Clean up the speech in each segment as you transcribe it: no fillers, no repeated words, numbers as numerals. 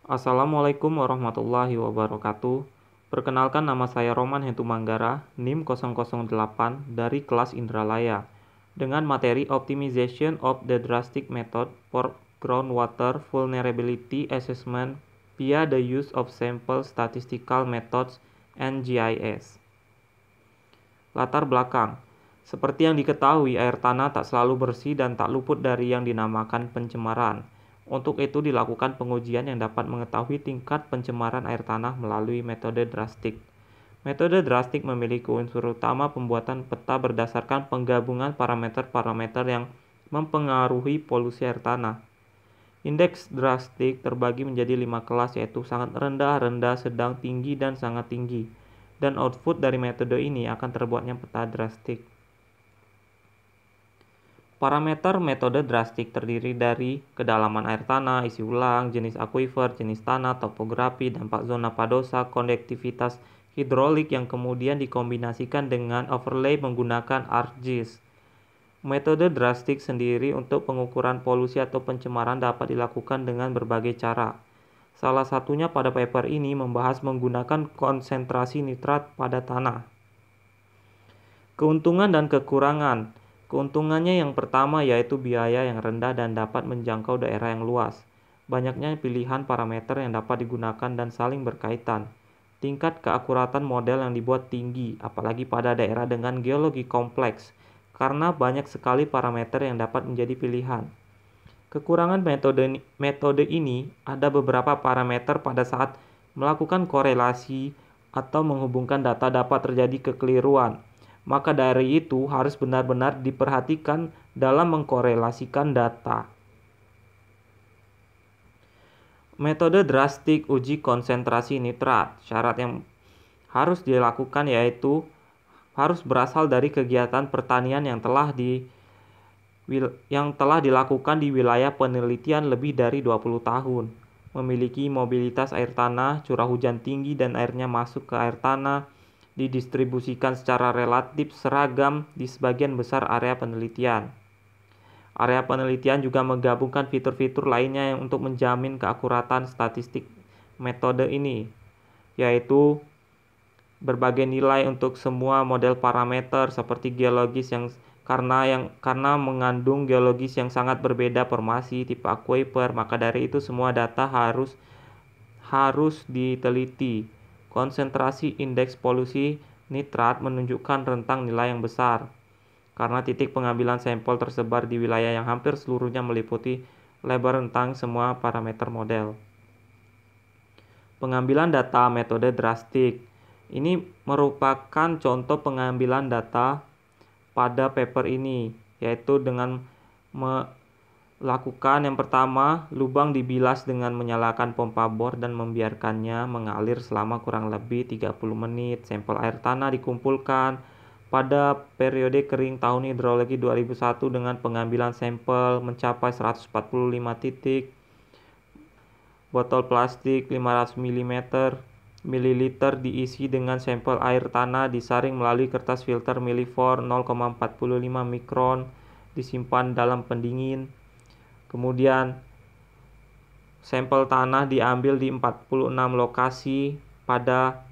Assalamualaikum warahmatullahi wabarakatuh. Perkenalkan, nama saya Roman Hentu Manggara, NIM 008 dari kelas Indralaya, dengan materi Optimization of the Drastic Method for Groundwater Vulnerability Assessment via the use of Sample Statistical Methods and GIS. Latar belakang. Seperti yang diketahui, air tanah tak selalu bersih dan tak luput dari yang dinamakan pencemaran. Untuk itu dilakukan pengujian yang dapat mengetahui tingkat pencemaran air tanah melalui metode drastik. Metode drastik memiliki unsur utama pembuatan peta berdasarkan penggabungan parameter-parameter yang mempengaruhi polusi air tanah. Indeks drastik terbagi menjadi 5 kelas, yaitu sangat rendah, rendah, sedang, tinggi, dan sangat tinggi. Dan output dari metode ini akan terbuatnya peta drastik. Parameter metode drastik terdiri dari kedalaman air tanah, isi ulang, jenis akuifer, jenis tanah, topografi, dampak zona padosa, konduktivitas hidrolik yang kemudian dikombinasikan dengan overlay menggunakan ArcGIS. Metode drastik sendiri untuk pengukuran polusi atau pencemaran dapat dilakukan dengan berbagai cara. Salah satunya pada paper ini membahas menggunakan konsentrasi nitrat pada tanah. Keuntungan dan kekurangan. Keuntungannya yang pertama yaitu biaya yang rendah dan dapat menjangkau daerah yang luas. Banyaknya pilihan parameter yang dapat digunakan dan saling berkaitan. Tingkat keakuratan model yang dibuat tinggi, apalagi pada daerah dengan geologi kompleks, karena banyak sekali parameter yang dapat menjadi pilihan. Kekurangan metode ini ada beberapa parameter pada saat melakukan korelasi atau menghubungkan data dapat terjadi kekeliruan. Maka dari itu harus benar-benar diperhatikan dalam mengkorelasikan data. Metode drastik uji konsentrasi nitrat. Syarat yang harus dilakukan yaitu harus berasal dari kegiatan pertanian yang telah dilakukan di wilayah penelitian lebih dari 20 tahun. Memiliki mobilitas air tanah, curah hujan tinggi dan airnya masuk ke air tanah, didistribusikan secara relatif seragam di sebagian besar area penelitian. Area penelitian juga menggabungkan fitur-fitur lainnya yang untuk menjamin keakuratan statistik metode ini, yaitu berbagai nilai untuk semua model parameter seperti geologis karena mengandung geologis yang sangat berbeda, formasi, tipe aquifer, maka dari itu semua data harus diteliti. Konsentrasi indeks polusi nitrat menunjukkan rentang nilai yang besar, karena titik pengambilan sampel tersebar di wilayah yang hampir seluruhnya meliputi lebar rentang semua parameter model. Pengambilan data metode drastik. Ini merupakan contoh pengambilan data pada paper ini, yaitu dengan lakukan yang pertama, lubang dibilas dengan menyalakan pompa bor dan membiarkannya mengalir selama kurang lebih 30 menit. Sampel air tanah dikumpulkan pada periode kering tahun hidrologi 2001 dengan pengambilan sampel mencapai 145 titik. Botol plastik 500 ml diisi dengan sampel air tanah, disaring melalui kertas filter Millifor 0,45 mikron, disimpan dalam pendingin. Kemudian sampel tanah diambil di 46 lokasi pada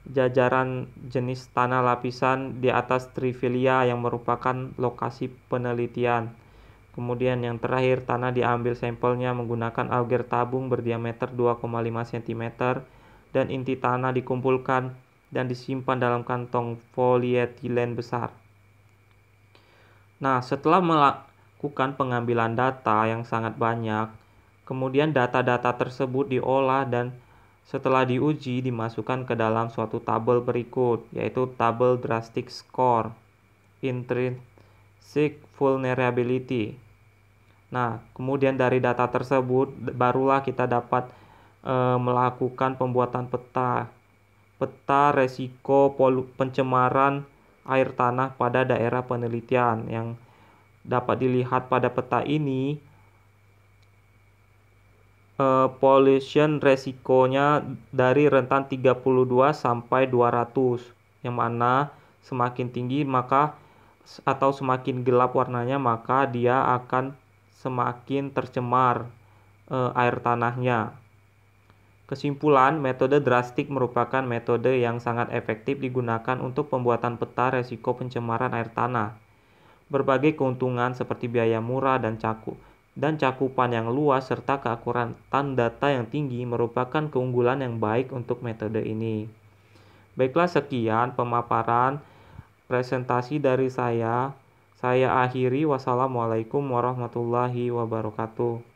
jajaran jenis tanah lapisan di atas Trifilia yang merupakan lokasi penelitian. Kemudian yang terakhir, tanah diambil sampelnya menggunakan auger tabung berdiameter 2,5 cm dan inti tanah dikumpulkan dan disimpan dalam kantong polietilen besar. Nah, setelah melakukan pengambilan data yang sangat banyak, kemudian data-data tersebut diolah dan setelah diuji dimasukkan ke dalam suatu tabel berikut, yaitu tabel drastic score, intrinsic vulnerability. Nah, kemudian dari data tersebut barulah kita dapat melakukan pembuatan peta resiko pencemaran air tanah pada daerah penelitian. Yang dapat dilihat pada peta ini, pollution resikonya dari rentan 32 sampai 200, yang mana semakin tinggi atau semakin gelap warnanya, maka dia akan semakin tercemar air tanahnya. Kesimpulan, metode drastik merupakan metode yang sangat efektif digunakan untuk pembuatan peta resiko pencemaran air tanah. Berbagai keuntungan seperti biaya murah dan cakupan yang luas serta keakuratan data yang tinggi merupakan keunggulan yang baik untuk metode ini. Baiklah, sekian pemaparan presentasi dari saya. Saya akhiri. Wassalamualaikum warahmatullahi wabarakatuh.